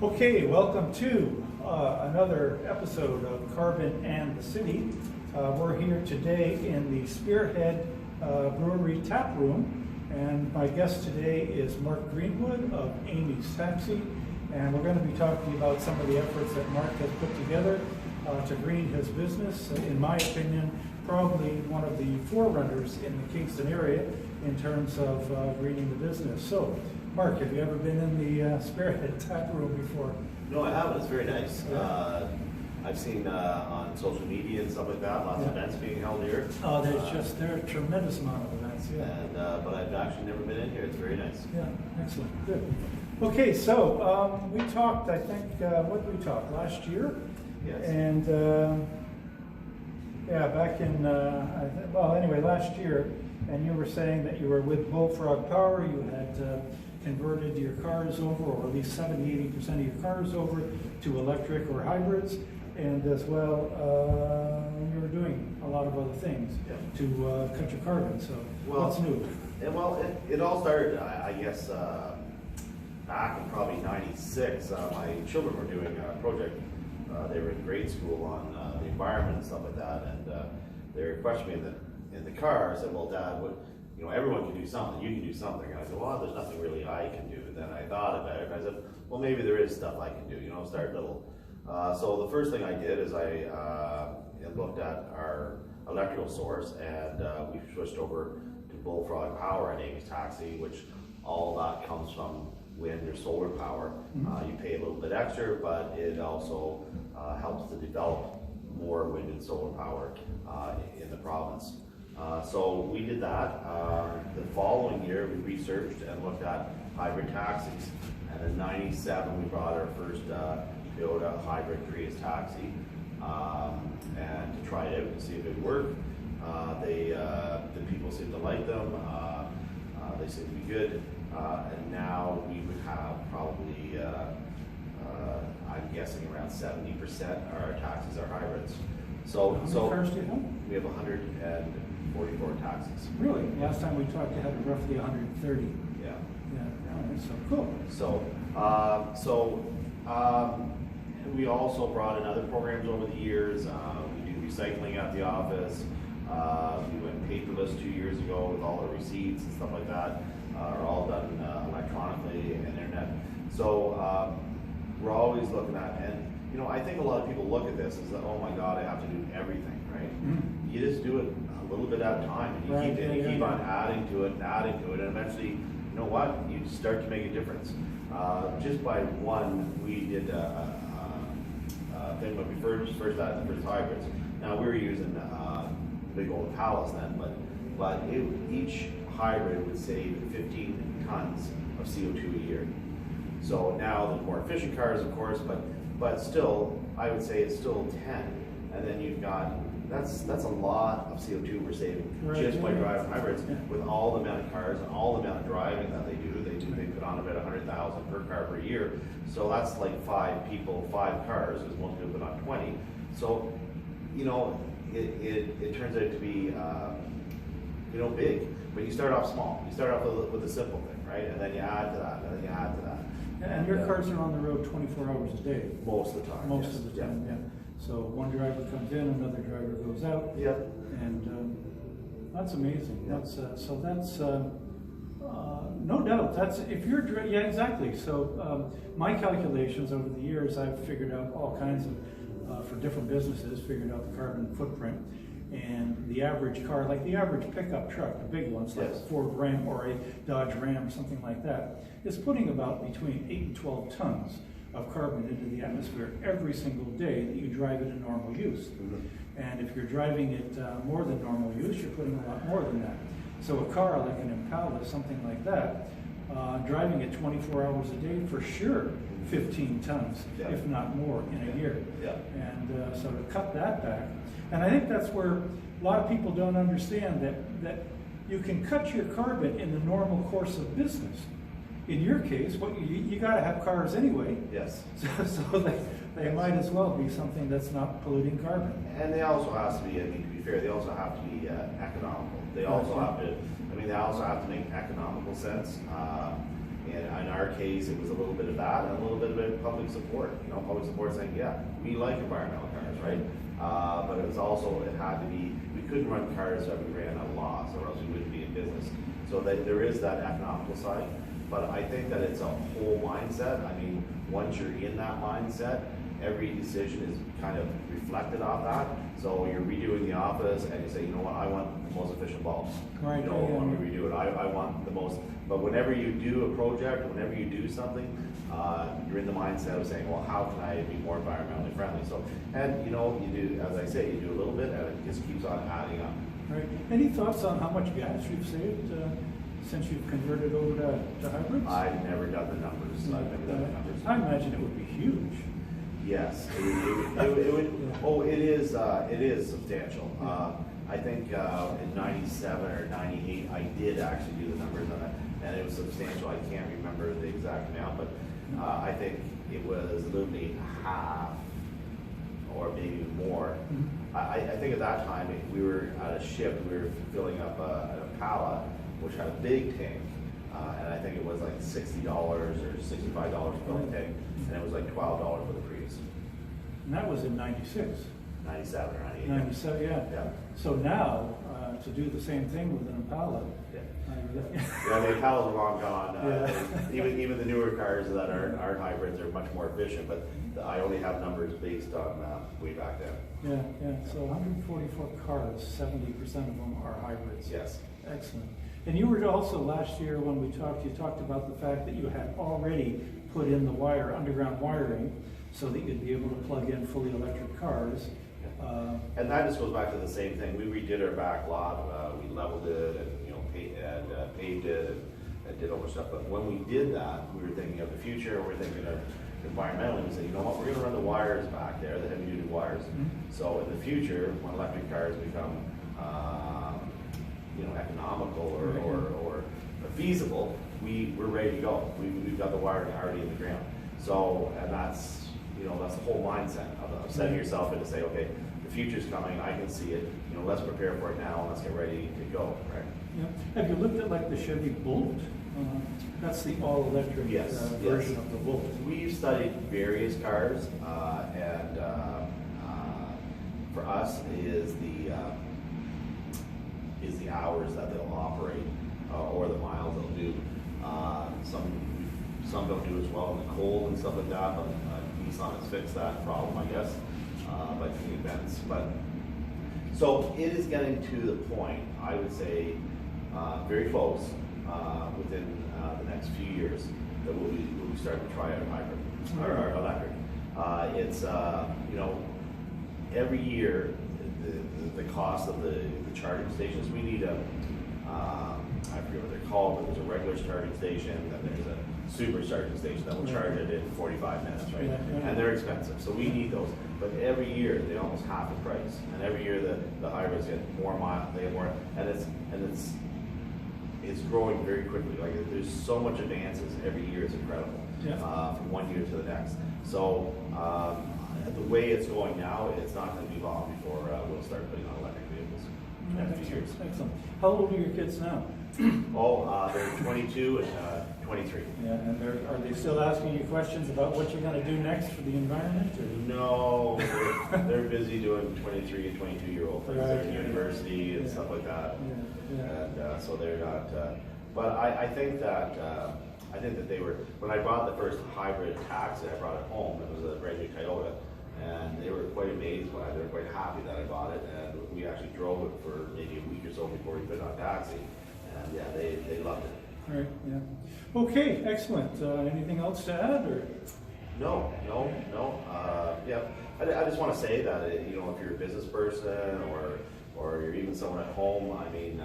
Okay, welcome to another episode of Carbon and the City. We're here today in the Spearhead Brewery Tap Room, and my guest today is Mark Greenwood of Amy's Taxi, and we're going to be talking about some of the efforts that Mark has put together to green his business. In my opinion, probably one of the forerunners in the Kingston area in terms of greening the business. So, Mark, have you ever been in the Spearhead Tap Room before? No, I haven't. It's very nice. Yeah. I've seen on social media and stuff like that, lots of events being held here. Oh, there are a tremendous amount of events, yeah. And, but I've actually never been in here. It's very nice. Yeah, excellent, good. Okay, so we talked, I think, what did we talk, last year? Yes. And, yeah, back in, well, anyway, last year, and you were saying that you were with Bullfrog Power, you had converted your cars over, or at least 70–80% of your cars over to electric or hybrids, and as well, you were doing a lot of other things to cut your carbon. So, what's new? Well, it all started, I guess, back in probably '96. My children were doing a project. They were in grade school on the environment and stuff like that, and they were questioning me in the car. I said, "Well, Dad, everyone can do something. You can do something." And I said, "Well, there's nothing really I can do." And then I thought about it, and I said, "Well, maybe there is stuff I can do. Start little." So the first thing I did is I looked at our electrical source, and we switched over to Bullfrog Power at Amy's Taxi, which all that comes from wind or solar power. You pay a little bit extra, but it also helps to develop more wind and solar power in the province. So we did that. The following year, we researched and looked at hybrid taxis. And in '97, we brought our first Toyota hybrid Prius taxi, and to try it out and see if it would work. The people seemed to like them. They seemed to be good. And now we would have probably, I'm guessing around 70% of our taxis are hybrids. So, How many cars do you have? We have 144 taxis. Really? Last time we talked, you had roughly 130. Yeah. Yeah, so cool. So, we also brought in other programs over the years. We do recycling at the office. We went paperless 2 years ago with all the receipts and stuff like that. Are all done electronically and internet. So we're always looking at, and I think a lot of people look at this as, oh my God, I have to do everything, right? Mm-hmm. You just do it a little bit at a time, and you keep on adding to it, and eventually, you know what? You start to make a difference. Just by one, we did a thing when we first added the first hybrids. Now we were using big old pallets then, but each hybrid would save 15 tons of CO2 a year. So now there's more efficient cars, of course, but still, I would say it's still 10. And then you've got, that's a lot of CO2 we're saving just by driving hybrids, with all the amount of cars and all the amount of driving that they do. They put on about 100,000 per car per year. So that's like 5 people, 5 cars, because most people put on 20. So, it turns out to be, big. But you start off small. You start off with a simple thing, right? And then you add to that, and then you add to that. And your cars are on the road 24 hours a day? Most of the time, Most of the time, yeah. So one driver comes in, another driver goes out. Yep. And that's amazing. Yep. That's no doubt. That's if you're yeah, exactly. So my calculations over the years, I've figured out all kinds of for different businesses, figured out the carbon footprint. And the average car, like the average pickup truck, the big ones, like a Ford Ram or a Dodge Ram, something like that, is putting about between 8 and 12 tons of carbon into the atmosphere every single day that you drive it in normal use. And if you're driving it more than normal use, you're putting a lot more than that. So a car like an Impala, something like that, driving it 24 hours a day, for sure, 15 tons, if not more, in a year. And so to cut that back, and I think that's where a lot of people don't understand that you can cut your carbon in the normal course of business. In your case, you got to have cars anyway. Yes. So they might as well be something that's not polluting carbon. And they also have to be, to be fair, they also have to be economical. They also have to, they also have to make economical sense. And in our case, it was a little bit of that and a little bit of public support. You know, public support saying, yeah, we like environmental cars, right? But it was also, it had to be, we couldn't run cars that we ran at a loss or else we wouldn't be in business. So that there is that economical side, but I think that it's a whole mindset. I mean, once you're in that mindset, every decision is kind of reflected off that. So you're redoing the office and you say, you know what, I want the most efficient bulbs. Right. You know, Yeah. when we redo it, I want the most, but whenever you do a project, whenever you do something, you're in the mindset of saying, well, how can I be more environmentally friendly? So, and you know, you do, as I say, you do a little bit and it just keeps on adding up. Right. Any thoughts on how much gas you've saved since you've converted over to hybrids? I've never done the numbers. I've never done the numbers. I imagine it would be huge. Yes, it would. Oh, it is substantial. I think in '97 or '98, I did actually do the numbers on it, and it was substantial. I can't remember the exact amount, but I think it was literally half, or maybe more. Mm-hmm. I think at that time we were at a ship. We were filling up a Impala, which had a big tank. And I think it was like $60 or $65 to fill a tank, and it was like $12 for the Prius. And that was in '96. 97 or 98. 97, yeah. Yeah. So now, to do the same thing with an Impala. Yeah. Yeah. Yeah, the Impalas are long gone. Yeah. Even the newer cars that aren't hybrids are much more efficient, but I only have numbers based on way back then. Yeah. So 144 cars, 70% of them are hybrids. Yes. Excellent. And you were also, last year when we talked, you talked about the fact that you had already put in the underground wiring, so that you'd be able to plug in fully electric cars. And that just goes back to the same thing. We redid our back lot, we leveled it, and paved it, and did all the stuff. But when we did that, we were thinking of the future. We were thinking of environmentally. We said, you know what, we're going to run the wires back there, the heavy-duty wires. Mm-hmm. So in the future, when electric cars become economical or feasible, we're ready to go. We've got the wiring already in the ground. So, and that's the whole mindset of setting yourself in to say, okay, the future's coming, I can see it, let's prepare for it now, and let's get ready to go, right? Yeah. Have you looked at like the Chevy Bolt? That's the all-electric version of the Bolt. We've studied various cars, and for us is the hours that they'll operate or the miles they'll do. Some don't do as well in the cold and stuff like that, but Nissan has fixed that problem, I guess, by doing events. But so it is getting to the point, I would say, very close within the next few years that we'll be starting to try out hybrid or electric. It's every year the cost of the charging stations. We need I forget what they're called, but there's a regular charging station, then there's a super charging station that will charge it in 45 minutes, right? Yeah. And they're expensive, so we need those. But every year they almost half the price, and every year the hybrids get more miles, they get more, and it's growing very quickly. Like there's so much advances every year; it's incredible. Yeah. From one year to the next. So the way it's going now, it's not going to be long before we'll start putting on electric vehicles. In a few years. Excellent. How old are your kids now? They're 22 and 23. Yeah, and are they still asking you questions about what you're going to do next for the environment? Or? No, they're busy doing 23 and 22-year-old things. Right. They're in university and stuff like that. Yeah. And so they're not. But I think that they were. When I bought the first hybrid taxi, I brought it home. It was a brand new Toyota, and they were quite amazed by it. They were quite happy that I bought it, and we actually drove it for maybe a week or so before we put it on taxi. And yeah, they loved it. Right. Yeah. Okay. Excellent. Anything else to add, or? No. Yeah, I just want to say that if you're a business person or you're even someone at home, I mean,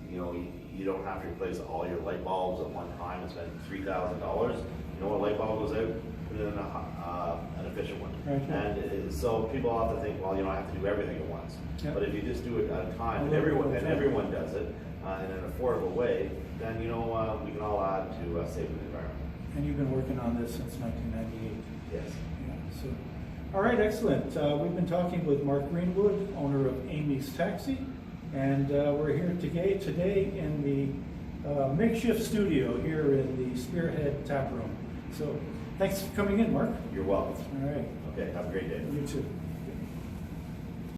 you don't have to replace all your light bulbs at one time and spend $3,000. When a light bulb goes out, put it in an efficient one. Right. And so people often think, well, I have to do everything at once. Yep. But if you just do it at a time, and everyone does it in an affordable way, then we can all add to saving the environment. And you've been working on this since 1998. Yes. Yeah, so, all right, excellent. We've been talking with Mark Greenwood, owner of Amy's Taxi, and we're here today in the makeshift studio here in the Spearhead Tap Room. So thanks for coming in, Mark. You're welcome. All right. Okay, have a great day. You too.